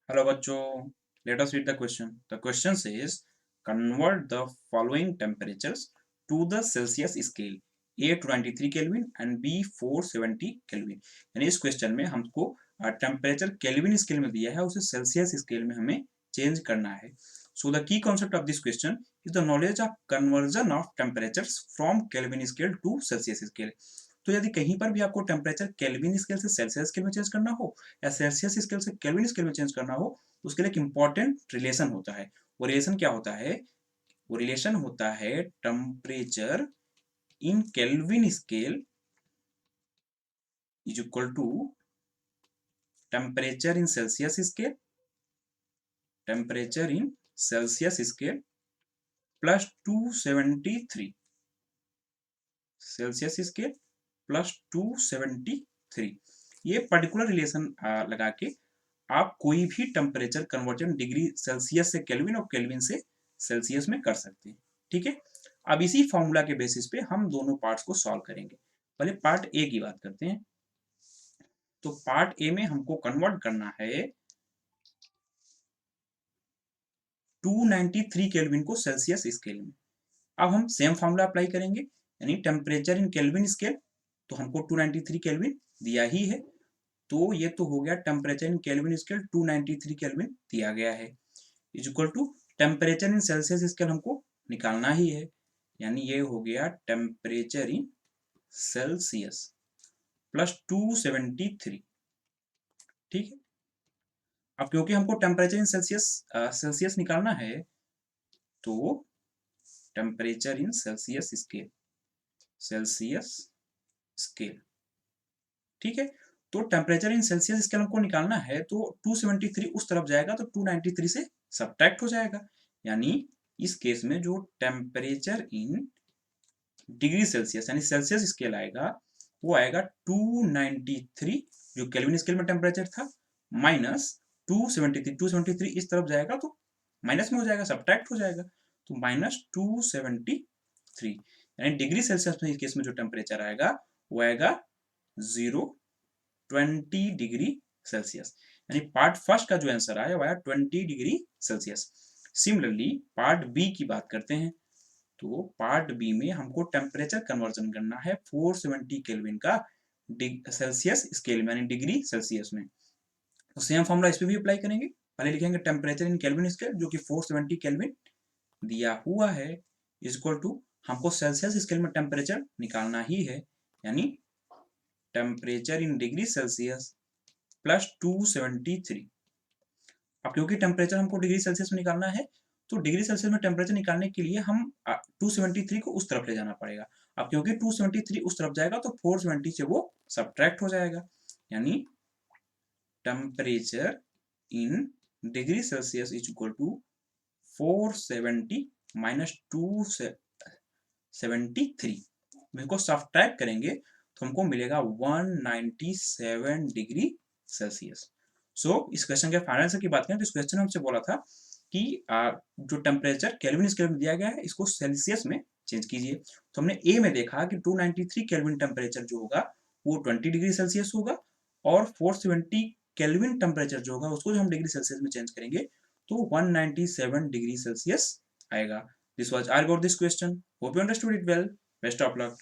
Hello bachcho, let us read the question. The question says convert the following temperatures to the Celsius scale A 23 Kelvin and B 470 Kelvin। यानी इस question में हमको temperature Kelvin scale में दिया है, उसे Celsius scale में हमें चेंज करना है। So the key concept of this question is the knowledge of conversion of temperatures from Kelvin scale to Celsius scale. तो यदि कहीं पर भी आपको टेम्परेचर केल्विन स्केल से सेल्सियस स्केल में चेंज करना हो या सेल्सियस स्केल से केल्विन स्केल में चेंज करना हो, तो उसके लिए एक इंपॉर्टेंट रिलेशन होता है। वो रिलेशन क्या होता है? वो रिलेशन होता है temperature in Kelvin scale is equal to temperature in Celsius scale, temperature in Celsius scale plus 273 Celsius scale plus 273। ये पर्टिकुलर रिलेशन लगा के आप कोई भी टेम्परेचर कन्वर्जन डिग्री सेल्सियस से केल्विन और केल्विन से सेल्सियस में कर सकते हैं। ठीक है, अब इसी फॉर्मूला के बेसिस पे हम दोनों पार्ट्स को सॉल्व करेंगे। पहले पार्ट ए की बात करते हैं। तो पार्ट ए में हमको कन्वर्ट करना है 293 केल्विन को सेल्सियस स्केल में। अब हम सेम फॉर्मूला अप्लाई करेंगे, यानी टेम्परेचर इन केल्विन स्केल, तो हमको 293 केल्विन दिया ही है, तो ये तो हो गया temperature in Kelvin scale 293 Kelvin दिया गया है, is equal to temperature in Celsius scale हमको निकालना ही है, यानी ये हो गया टेम्परेचर इन सेल्सियस प्लस 273। ठीक है, अब क्योंकि हमको टेम्परेचर इन सेल्सियस निकालना है, तो टेम्परेचर इन सेल्सियस स्केल, ठीक है। तो टेम्परेचर इन सेल्सियस स्केल हमको निकालना है, तो 273 उस तरफ जाएगा तो 293 से सब्ट्रैक्ट हो जाएगा, यानी इस केस में जो टेम्परेचर इन डिग्री सेल्सियस यानी सेल्सियस स्केल आएगा, वो आएगा 293 जो केल्विन स्केल में टेम्परेचर था, माइनस 273 इस तरफ जाएगा तो माइनस में हो जाएगा, सब्ट्रैक्ट हो जाएगा, तो माइनस 273, यानी डिग्री सेल्सियस में इस केस में जो टेम्परेचर आएगा वो आएगा 20 डिग्री सेल्सियस, यानी पार्ट फर्स्ट का जो आंसर आया वो आया 20 degree Celsius. Similarly part B की बात करते हैं। तो पार्ट बी में हमको टेम्परेचर कन्वर्जन करना है 470 केल्विन का सेल्सियस स्केल में, यानी डिग्री सेल्सियस में। तो सेम फॉर्मूला इस पे भी अप्लाई करेंगे। पहले लिखेंगे टेम्परेचर इन केल्विन स्केल जो कि 470 केल्विन दिया हुआ है, इज इक्वल टू हमको सेल्सियस स्केल में टेम्परेचर निकालना ही है, यानी temperature in degree Celsius plus 273। अब क्योंकि टेम्परेचर हमको डिग्री सेल्सियस में निकालना है, तो डिग्री सेल्सियस में टेम्परेचर निकालने के लिए हम 273 को उस तरफ ले जाना पड़ेगा। अब क्योंकि 273 उस तरफ जाएगा तो 470 से वो सब्ट्रैक्ट हो जाएगा, यानी temperature in degree Celsius is equal to 470 minus 273। इसको सब्ट्रैक्ट करेंगे तो हमको मिलेगा 197 डिग्री सेल्सियस। सो इस क्वेश्चन के फाइनल आंसर की बात करें तो इस क्वेश्चन में हमसे बोला था कि जो टेम्परेचर केल्विन स्केल में दिया गया है इसको सेल्सियस में चेंज कीजिए। तो हमने ए में देखा कि 293 केल्विन टेम्परेचर जो होगा वो 20 डिग्री सेल्सियस होगा, और 470 केल्विन टेम्परेचर जो होगा उसको जो हम डिग्री सेल्सियस में चेंज करेंगे तो 197 डिग्री सेल्सियस आएगा। This was all about this question, hope you understood it well, best of luck.